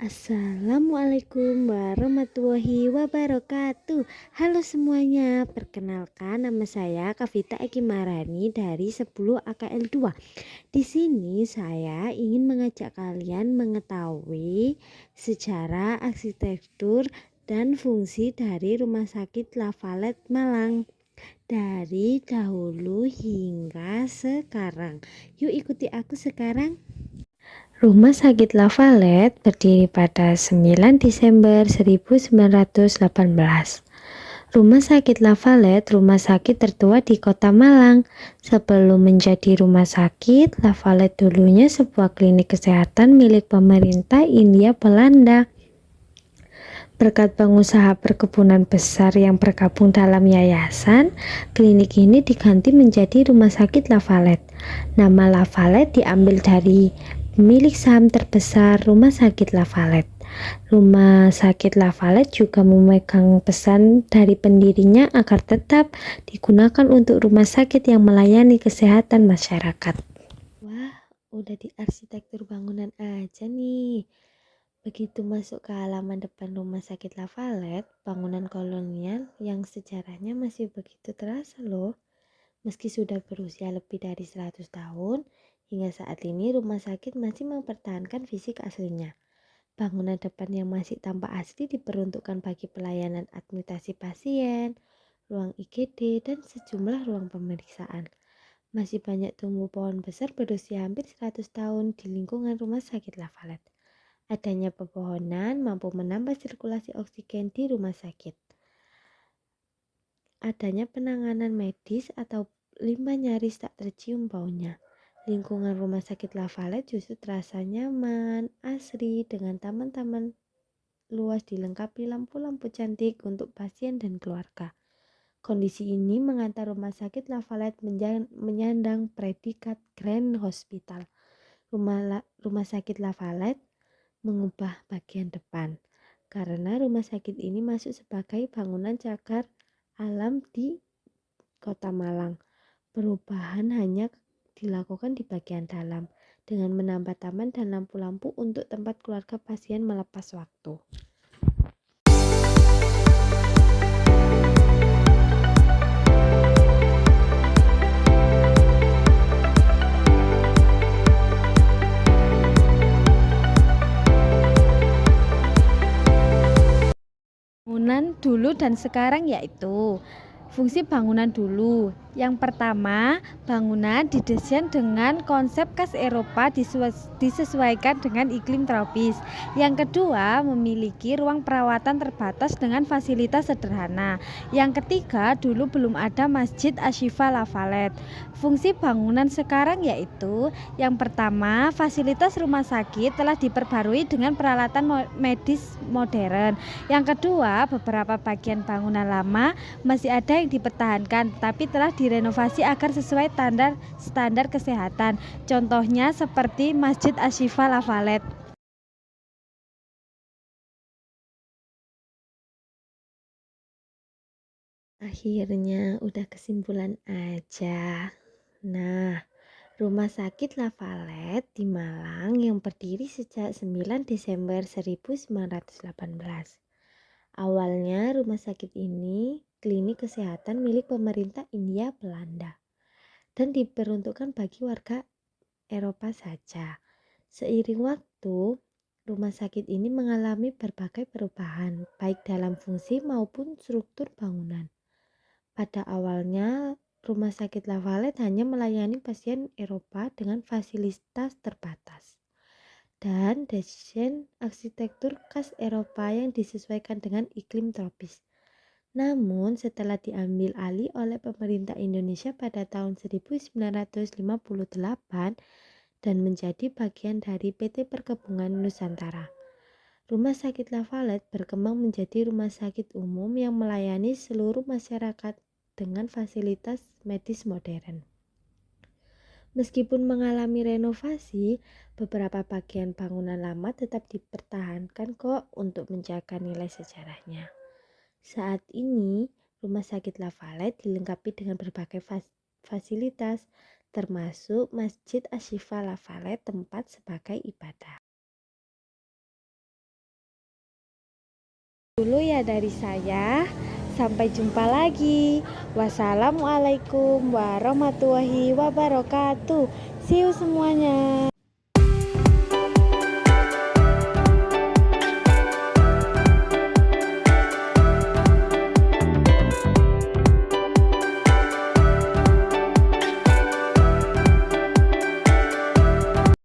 Assalamualaikum warahmatullahi wabarakatuh. Halo semuanya, perkenalkan nama saya Kavita Eki Marani dari 10 AKL 2. Di sini saya ingin mengajak kalian mengetahui sejarah, arsitektur, dan fungsi dari Rumah Sakit Lavalet Malang dari dahulu hingga sekarang. Yuk ikuti aku sekarang. Rumah Sakit Lavalet berdiri pada 9 Desember 1918. Rumah Sakit Lavalet rumah sakit tertua di Kota Malang. Sebelum menjadi rumah sakit, Lavalet dulunya sebuah klinik kesehatan milik pemerintah Hindia Belanda. Berkat pengusaha perkebunan besar yang bergabung dalam yayasan, klinik ini diganti menjadi Rumah Sakit Lavalet. Nama Lavalet diambil dari pemilik saham terbesar Rumah Sakit Lavalet. Rumah Sakit Lavalet juga memegang pesan dari pendirinya agar tetap digunakan untuk rumah sakit yang melayani kesehatan masyarakat. Wah, udah di arsitektur bangunan aja nih. Begitu masuk ke halaman depan Rumah Sakit Lavalet, bangunan kolonial yang sejarahnya masih begitu terasa loh. Meski sudah berusia lebih dari 100 tahun, hingga saat ini rumah sakit masih mempertahankan fisik aslinya. Bangunan depan yang masih tampak asli diperuntukkan bagi pelayanan administrasi pasien, ruang IGD, dan sejumlah ruang pemeriksaan. Masih banyak tumbuh pohon besar berusia hampir 100 tahun di lingkungan Rumah Sakit Lavalet. Adanya pepohonan mampu menambah sirkulasi oksigen di rumah sakit. Adanya penanganan medis atau limbah nyaris tak tercium baunya. Lingkungan Rumah Sakit Lavalet justru terasa nyaman, asri, dengan taman-taman luas dilengkapi lampu-lampu cantik untuk pasien dan keluarga. Kondisi ini mengantar Rumah Sakit Lavalet menyandang predikat Grand Hospital. Rumah Sakit Lavalet mengubah bagian depan karena rumah sakit ini masuk sebagai bangunan cagar alam di Kota Malang. Perubahan hanya dilakukan di bagian dalam dengan menambah taman dan lampu-lampu untuk tempat keluarga pasien melepas waktu. Bangunan dulu dan sekarang yaitu fungsi bangunan dulu. Yang pertama, bangunan didesain dengan konsep khas Eropa disesuaikan dengan iklim tropis. Yang kedua, memiliki ruang perawatan terbatas dengan fasilitas sederhana. Yang ketiga, dulu belum ada Masjid Ashifa Lavalet. Fungsi bangunan sekarang yaitu yang pertama, fasilitas rumah sakit telah diperbarui dengan peralatan medis modern. Yang kedua, beberapa bagian bangunan lama masih ada yang dipertahankan tetapi telah direnovasi agar sesuai standar kesehatan. Contohnya seperti Masjid Ashifa Lavalet. Akhirnya udah kesimpulan aja. Nah, Rumah Sakit Lavalet di Malang yang berdiri sejak 9 Desember 1918. Awalnya rumah sakit ini klinik kesehatan milik pemerintah Hindia Belanda dan diperuntukkan bagi warga Eropa saja. Seiring waktu, rumah sakit ini mengalami berbagai perubahan, baik dalam fungsi maupun struktur bangunan. Pada awalnya, Rumah Sakit Lavalet hanya melayani pasien Eropa dengan fasilitas terbatas dan desain arsitektur khas Eropa yang disesuaikan dengan iklim tropis. Namun setelah diambil alih oleh pemerintah Indonesia pada tahun 1958 dan menjadi bagian dari PT Perkebunan Nusantara, Rumah Sakit Lavalet berkembang menjadi rumah sakit umum yang melayani seluruh masyarakat dengan fasilitas medis modern. Meskipun mengalami renovasi, beberapa bagian bangunan lama tetap dipertahankan kok untuk menjaga nilai sejarahnya. Saat ini, Rumah Sakit Lavalet dilengkapi dengan berbagai fasilitas, termasuk Masjid Ashifa Lavalet tempat sebagai ibadah. Dulu ya dari saya. Sampai jumpa lagi. Wassalamualaikum warahmatullahi wabarakatuh. See you semuanya.